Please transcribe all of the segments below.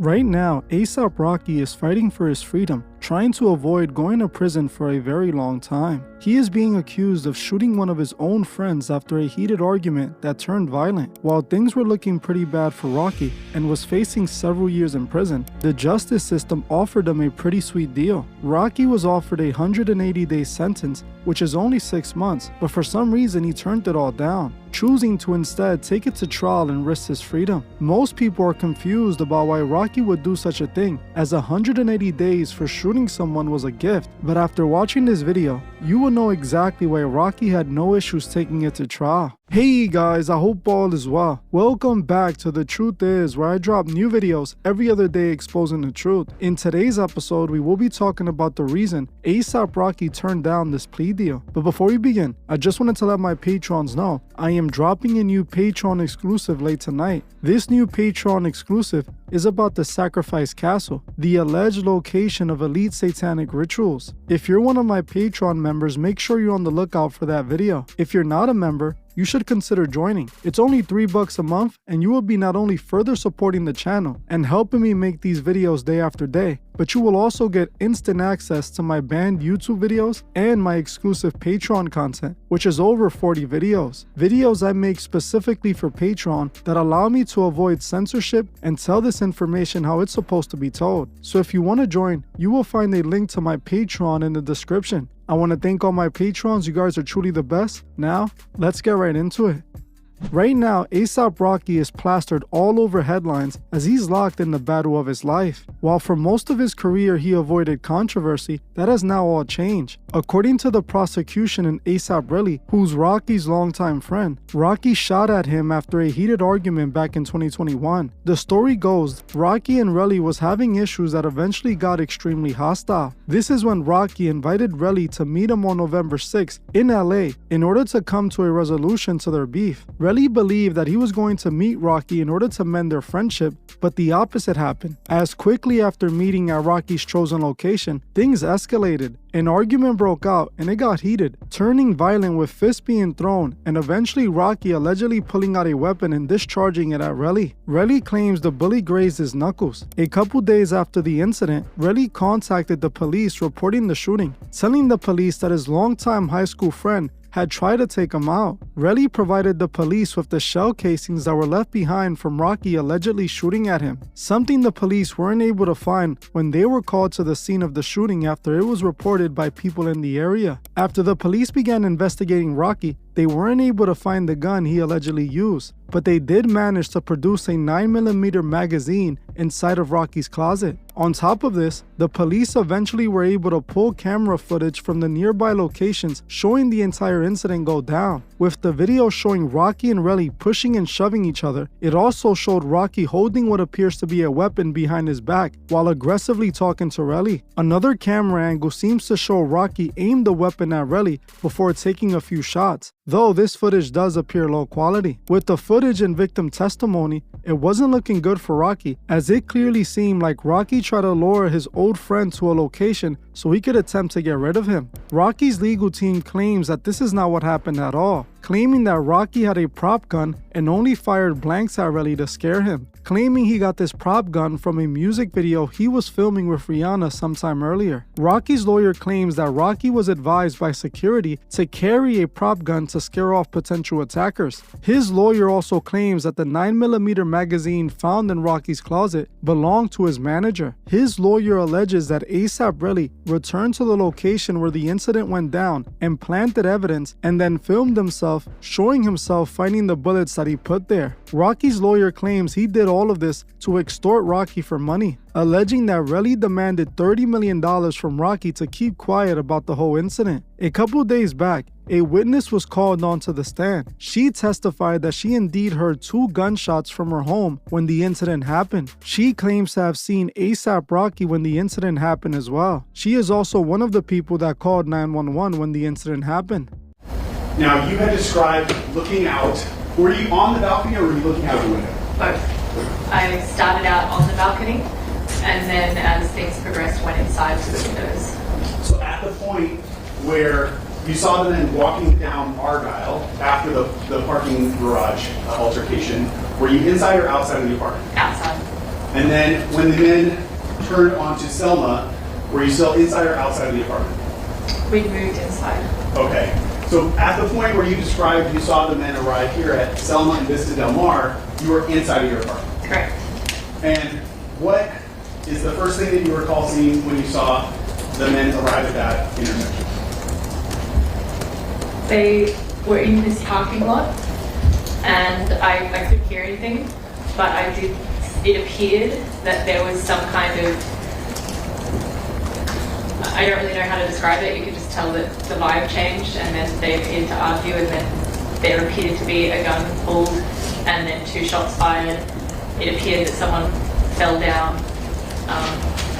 Right now, A$AP Rocky is fighting for his freedom, trying to avoid going to prison for a very long time. He is being accused of shooting one of his own friends after a heated argument that turned violent. While things were looking pretty bad for Rocky and was facing several years in prison, the justice system offered him a pretty sweet deal. Rocky was offered a 180-day sentence, which is only 6 months, but for some reason he turned it all down, choosing to instead take it to trial and risk his freedom. Most people are confused about why Rocky would do such a thing, as 180 days for shooting someone was a gift, but after watching this video, you will know exactly why Rocky had no issues taking it to trial. Hey guys, I hope all is well. Welcome back to The Truth Is, where I drop new videos every other day exposing the truth. In today's episode, we will be talking about the reason A$AP Rocky turned down this plea deal. But before we begin, I just wanted to let my patrons know I am dropping a new Patreon exclusive late tonight. This new Patreon exclusive is about the Sacrifice Castle, the alleged location of elite satanic rituals. If you're one of my Patreon members, make sure you're on the lookout for that video. If you're not a member, you should consider joining. It's only $3 a month, and you will be not only further supporting the channel and helping me make these videos day after day, but you will also get instant access to my banned YouTube videos and my exclusive Patreon content, which is over 40 videos. Videos I make specifically for Patreon that allow me to avoid censorship and tell this information how it's supposed to be told. So if you want to join, you will find a link to my Patreon in the description. I want to thank all my patrons, you guys are truly the best. Now, let's get right into it. Right now, A$AP Rocky is plastered all over headlines as he's locked in the battle of his life. While for most of his career he avoided controversy, that has now all changed. According to the prosecution and A$AP Relly, who's Rocky's longtime friend, Rocky shot at him after a heated argument back in 2021. The story goes, Rocky and Relly was having issues that eventually got extremely hostile. This is when Rocky invited Relly to meet him on November 6th in LA in order to come to a resolution to their beef. Relly believed that he was going to meet Rocky in order to mend their friendship, but the opposite happened. As quickly after meeting at Rocky's chosen location, things escalated. An argument broke out and it got heated, turning violent with fists being thrown and eventually Rocky allegedly pulling out a weapon and discharging it at Relly. Relly claims the bully grazed his knuckles. A couple days after the incident, Relly contacted the police reporting the shooting, telling the police that his longtime high school friend had tried to take him out. Relly provided the police with the shell casings that were left behind from Rocky allegedly shooting at him, something the police weren't able to find when they were called to the scene of the shooting after it was reported by people in the area. After the police began investigating Rocky, they weren't able to find the gun he allegedly used, but they did manage to produce a 9mm magazine inside of Rocky's closet. On top of this, the police eventually were able to pull camera footage from the nearby locations showing the entire incident go down. With the video showing Rocky and Relly pushing and shoving each other, it also showed Rocky holding what appears to be a weapon behind his back while aggressively talking to Relly. Another camera angle seems to show Rocky aim the weapon at Relly before taking a few shots, though this footage does appear low quality. With the footage and victim testimony, it wasn't looking good for Rocky, as it clearly seemed like Rocky tried to lure his old friend to a location so he could attempt to get rid of him. Rocky's legal team claims that this is not what happened at all, claiming that Rocky had a prop gun and only fired blanks at Relly to scare him, claiming he got this prop gun from a music video he was filming with Rihanna sometime earlier. Rocky's lawyer claims that Rocky was advised by security to carry a prop gun to scare off potential attackers. His lawyer also claims that the 9mm magazine found in Rocky's closet belonged to his manager. His lawyer alleges that A$AP Relly returned to the location where the incident went down and planted evidence and then filmed himself showing himself finding the bullets that he put there. Rocky's lawyer claims he did all of this to extort Rocky for money, alleging that Relly demanded $30 million from Rocky to keep quiet about the whole incident. A couple days back, a witness was called onto the stand. She testified that she indeed heard 2 gunshots from her home when the incident happened. She claims to have seen A$AP Rocky when the incident happened as well. She is also one of the people that called 911 when the incident happened. Now, you had described looking out. Were you on the balcony or were you looking out the window? Both. I started out on the balcony, and then as things progressed, went inside to the windows. So at the point where you saw them then walking down Argyle after the parking garage altercation, were you inside or outside of the apartment? Outside. And then when the men turned onto Selma, were you still inside or outside of the apartment? We moved inside. Okay. So at the point where you described you saw the men arrive here at Selma and Vista Del Mar, you were inside of your apartment. Correct. And what is the first thing that you recall seeing when you saw the men arrive at that intersection? They were in this parking lot, and I couldn't hear anything, but it appeared that there was some kind of, I don't really know how to describe it. You could just tell that the vibe changed, and then they appeared to argue, and then there appeared to be a gun pulled, and then 2 shots fired. It appeared that someone fell down.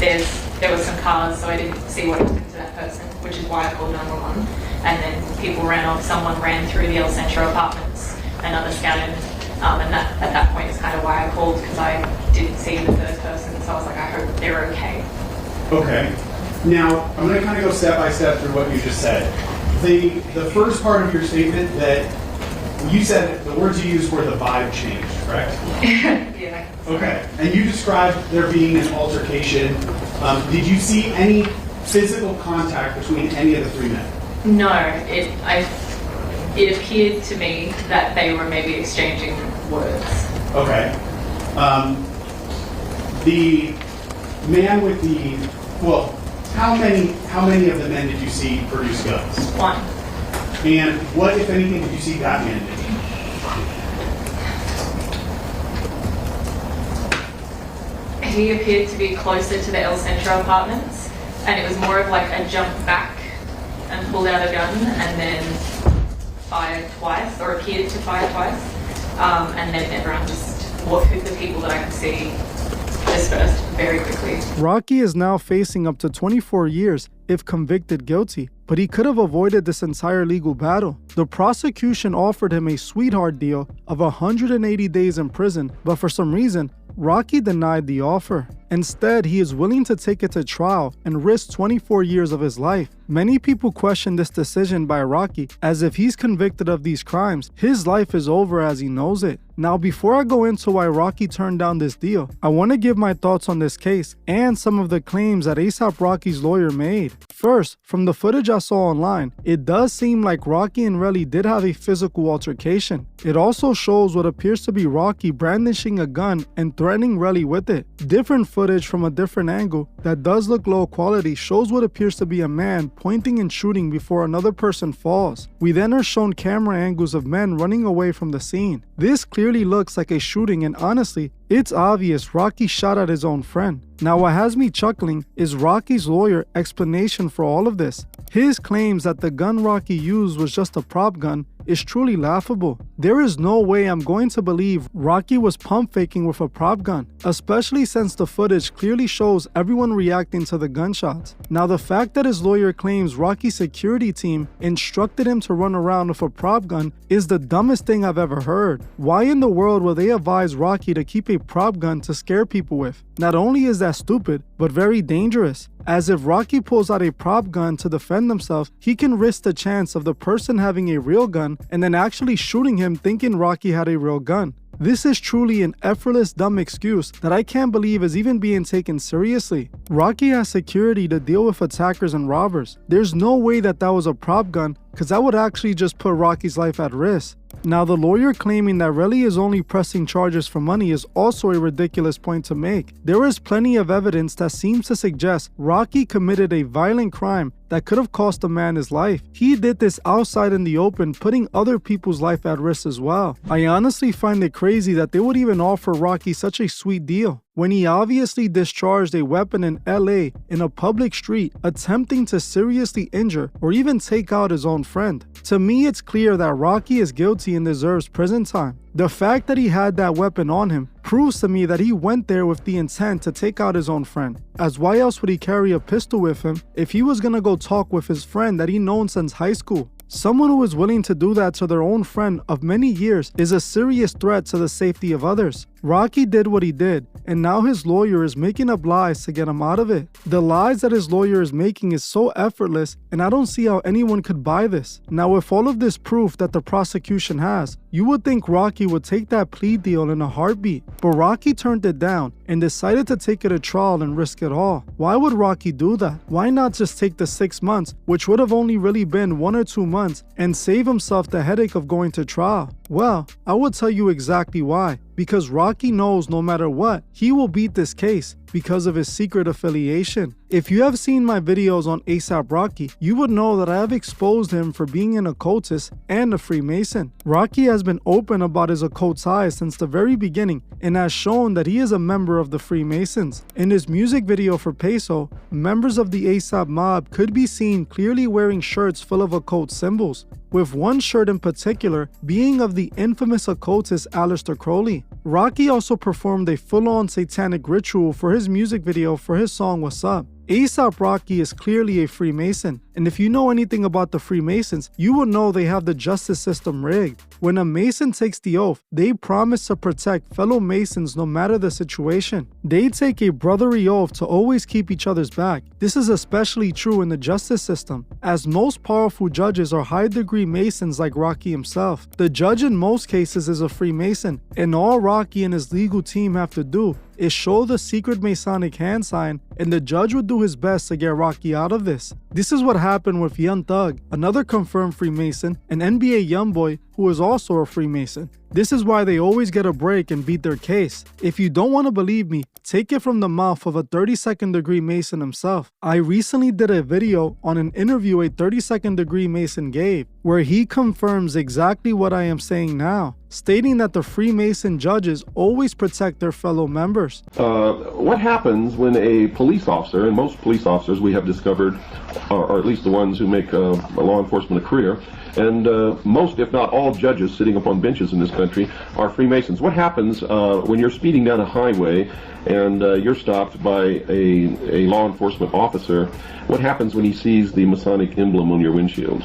There were some cars, so I didn't see what happened to that person, which is why I called 911. And then people ran off. Someone ran through the El Centro apartments, and others scattered. And that, at that point, is kind of why I called, because I didn't see the third person. So I was like, I hope they're okay. Okay. Now, I'm going to kind of go step by step through what you just said. The first part of your statement that you said, the words you used were the vibe changed, correct? Yeah. Okay. And you described there being an altercation. Did you see any physical contact between any of the 3 men? No, it appeared to me that they were maybe exchanging words. Okay. The man with how many of the men did you see produce guns? 1. And what, if anything, did you see that man do? He appeared to be closer to the El Centro apartments, and it was more of like a jump back and pulled out a gun and then fired twice, or appeared to fire twice. And then everyone the people that I could see dispersed very quickly. Rocky is now facing up to 24 years if convicted guilty, but he could have avoided this entire legal battle. The prosecution offered him a sweetheart deal of 180 days in prison, but for some reason, Rocky denied the offer. Instead, he is willing to take it to trial and risk 24 years of his life. Many people question this decision by Rocky, as if he's convicted of these crimes, his life is over as he knows it. Now, before I go into why Rocky turned down this deal, I want to give my thoughts on this case and some of the claims that A$AP Rocky's lawyer made. First, from the footage I saw online, it does seem like Rocky and Relly did have a physical altercation. It also shows what appears to be Rocky brandishing a gun and threatening Relly with it. Different footage from a different angle that does look low quality shows what appears to be a man pointing and shooting before another person falls. We then are shown camera angles of men running away from the scene. This clearly looks like a shooting, and honestly, it's obvious Rocky shot at his own friend. Now, what has me chuckling is Rocky's lawyer explanation for all of this. His claims that the gun Rocky used was just a prop gun is truly laughable. There is no way I'm going to believe Rocky was pump faking with a prop gun, especially since the footage clearly shows everyone reacting to the gunshots. Now, the fact that his lawyer claims Rocky's security team instructed him to run around with a prop gun is the dumbest thing I've ever heard. Why in the world would they advise Rocky to keep a prop gun to scare people with? Not only is that stupid, but very dangerous, as if Rocky pulls out a prop gun to defend himself, he can risk the chance of the person having a real gun and then actually shooting him thinking Rocky had a real gun. This is truly an effortless dumb excuse that I can't believe is even being taken seriously. Rocky has security to deal with attackers and robbers. There's no way that was a prop gun, because that would actually just put Rocky's life at risk. Now, the lawyer claiming that Relly is only pressing charges for money is also a ridiculous point to make. There is plenty of evidence that seems to suggest Rocky committed a violent crime that could have cost a man his life. He did this outside in the open, putting other people's life at risk as well. I honestly find it crazy that they would even offer Rocky such a sweet deal when he obviously discharged a weapon in LA in a public street, attempting to seriously injure or even take out his own friend. To me, it's clear that Rocky is guilty and deserves prison time. The fact that he had that weapon on him proves to me that he went there with the intent to take out his own friend. As why else would he carry a pistol with him if he was gonna go talk with his friend that he known since high school? Someone who is willing to do that to their own friend of many years is a serious threat to the safety of others. Rocky did what he did, and now his lawyer is making up lies to get him out of it. The lies that his lawyer is making is so effortless, and I don't see how anyone could buy this. Now, with all of this proof that the prosecution has, you would think Rocky would take that plea deal in a heartbeat, but Rocky turned it down and decided to take it to trial and risk it all. Why would Rocky do that? Why not just take the 6 months, which would have only really been 1 or 2 months, and save himself the headache of going to trial? Well, I will tell you exactly why. Because Rocky knows no matter what, he will beat this case because of his secret affiliation. If you have seen my videos on ASAP Rocky, you would know that I have exposed him for being an occultist and a Freemason. Rocky has been open about his occult ties since the very beginning and has shown that he is a member of the Freemasons. In his music video for Peso, members of the ASAP mob could be seen clearly wearing shirts full of occult symbols, with one shirt in particular being of the infamous occultist Aleister Crowley. Rocky also performed a full-on satanic ritual for his music video for his song What's Up. ASAP Rocky is clearly a Freemason, and if you know anything about the Freemasons, you will know they have the justice system rigged. When a Mason takes the oath, they promise to protect fellow Masons no matter the situation. They take a brotherly oath to always keep each other's back. This is especially true in the justice system, as most powerful judges are high-degree Masons like Rocky himself. The judge in most cases is a Freemason, and all Rocky and his legal team have to do is show the secret Masonic hand sign, and the judge would do his best to get Rocky out of this. This is what happened with Young Thug, another confirmed Freemason, and NBA Youngboy, who is also a Freemason. This is why they always get a break and beat their case. If you don't want to believe me, take it from the mouth of a 32nd degree Mason himself. I recently did a video on an interview a 32nd degree Mason gave, where he confirms exactly what I am saying now, stating that the Freemason judges always protect their fellow members. What happens when a police officer, and most police officers we have discovered, or at least the ones who make law enforcement a career, and most, if not all, judges sitting up on benches in this country are Freemasons. What happens when you're speeding down a highway and you're stopped by a law enforcement officer? What happens when he sees the Masonic emblem on your windshield?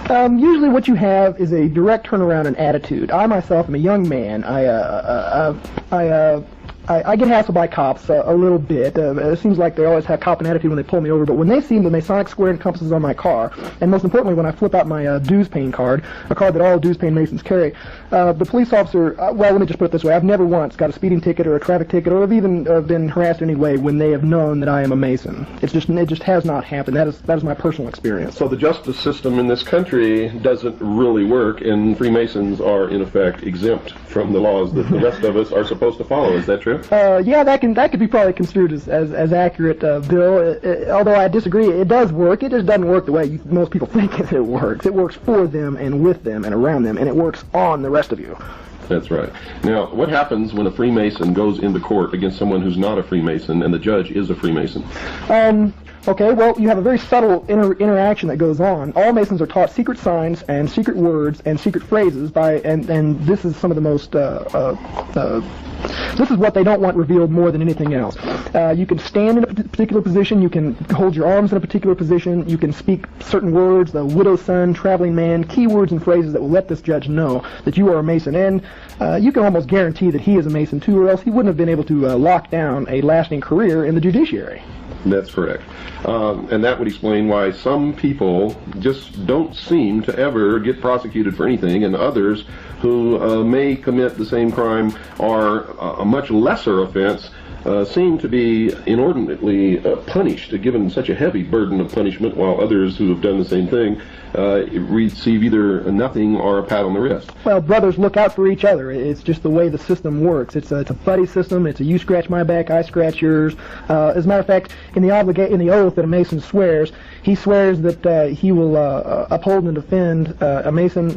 Usually what you have is a direct turnaround in attitude. I myself am a young man. I get hassled by cops a little bit. It seems like they always have cop an attitude when they pull me over, but when they see the Masonic square and compasses on my car, and most importantly when I flip out my dues paying card, a card that all dues paying Masons carry, the police officer, well, let me just put it this way, I've never once got a speeding ticket or a traffic ticket or have even been harassed in any way when they have known that I am a Mason. It just has not happened. That is my personal experience. So the justice system in this country doesn't really work, and Freemasons are in effect exempt from the laws that the rest of us are supposed to follow. Is that true? Yeah, that could be probably construed as accurate, Bill. Although I disagree, it does work. It just doesn't work the way most people think it works. It works for them and with them and around them, and it works on the rest of you. That's right. Now, what happens when a Freemason goes into court against someone who's not a Freemason and the judge is a Freemason? Okay, well, you have a very subtle interaction that goes on. All Masons are taught secret signs and secret words and secret phrases and this is some of the most, this is what they don't want revealed more than anything else. You can stand in a particular position, you can hold your arms in a particular position, you can speak certain words, the widow's son, traveling man, keywords and phrases that will let this judge know that you are a Mason, and you can almost guarantee that he is a Mason too, or else he wouldn't have been able to lock down a lasting career in the judiciary. That's correct. And that would explain why some people just don't seem to ever get prosecuted for anything, and others who may commit the same crime or a much lesser offense seem to be inordinately punished, given such a heavy burden of punishment, while others who have done the same thing receive either nothing or a pat on the wrist. Well, brothers look out for each other. It's just the way the system works. It's a buddy system. It's a you scratch my back, I scratch yours. As a matter of fact, in the oath that a Mason swears, he swears that he will uphold and defend a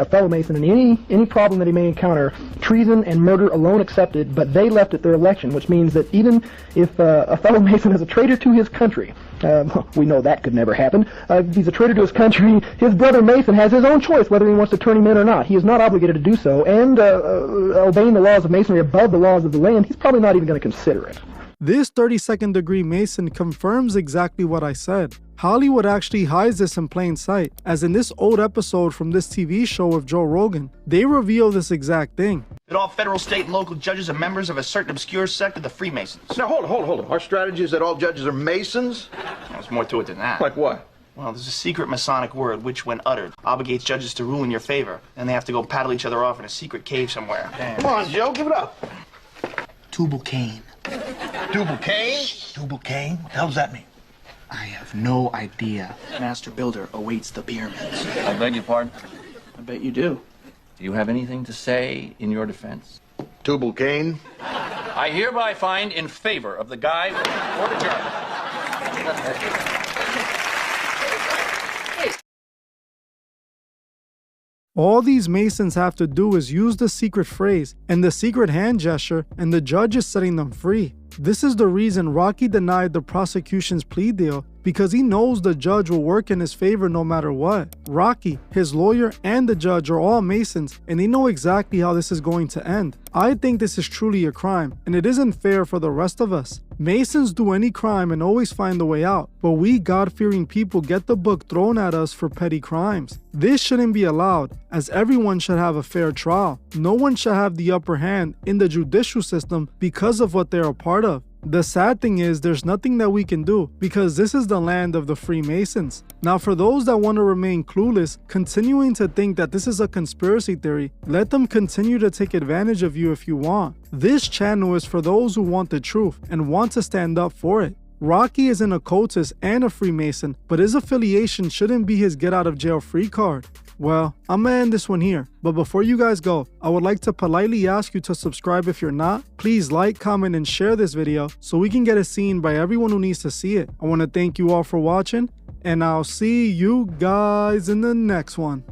fellow Mason in any problem that he may encounter, treason and murder alone excepted, but they left at their election, which means that even if a fellow Mason is a traitor to his country, we know that could never happen. If he's a traitor to his country, his brother Mason has his own choice whether he wants to turn him in or not. He is not obligated to do so, and obeying the laws of Masonry above the laws of the land, he's probably not even going to consider it. This 32nd degree Mason confirms exactly what I said. Hollywood actually hides this in plain sight, as in this old episode from this TV show with Joe Rogan, they reveal this exact thing. That all federal, state, and local judges are members of a certain obscure sect of the Freemasons. Now, hold on. Our strategy is that all judges are Masons? There's more to it than that. Like what? Well, there's a secret Masonic word which, when uttered, obligates judges to rule in your favor. Then they have to go paddle each other off in a secret cave somewhere. Come on, Joe, give it up. Tubal Cain. Double cane? Tubal Cain? What the hell does that mean? I have no idea. Master Builder awaits the pyramids. I beg your pardon? I bet you do. Do you have anything to say in your defense? Tubal cane? I hereby find in favor of the guy or the journal. All these Masons have to do is use the secret phrase and the secret hand gesture, and the judge is setting them free. This is the reason Rocky denied the prosecution's plea deal, because he knows the judge will work in his favor no matter what. Rocky, his lawyer, and the judge are all Masons, and they know exactly how this is going to end. I think this is truly a crime, and it isn't fair for the rest of us. Masons do any crime and always find a way out, but we God-fearing people get the book thrown at us for petty crimes. This shouldn't be allowed, as everyone should have a fair trial. No one should have the upper hand in the judicial system because of what they're a part of. The sad thing is there's nothing that we can do, because this is the land of the Freemasons. Now, for those that want to remain clueless, continuing to think that this is a conspiracy theory, let them continue to take advantage of you if you want. This channel is for those who want the truth and want to stand up for it. Rocky is an occultist and a Freemason, but his affiliation shouldn't be his get out of jail free card. Well, I'm gonna end this one here, but before you guys go, I would like to politely ask you to subscribe if you're not. Please like, comment, and share this video so we can get it seen by everyone who needs to see it. I want to thank you all for watching, and I'll see you guys in the next one.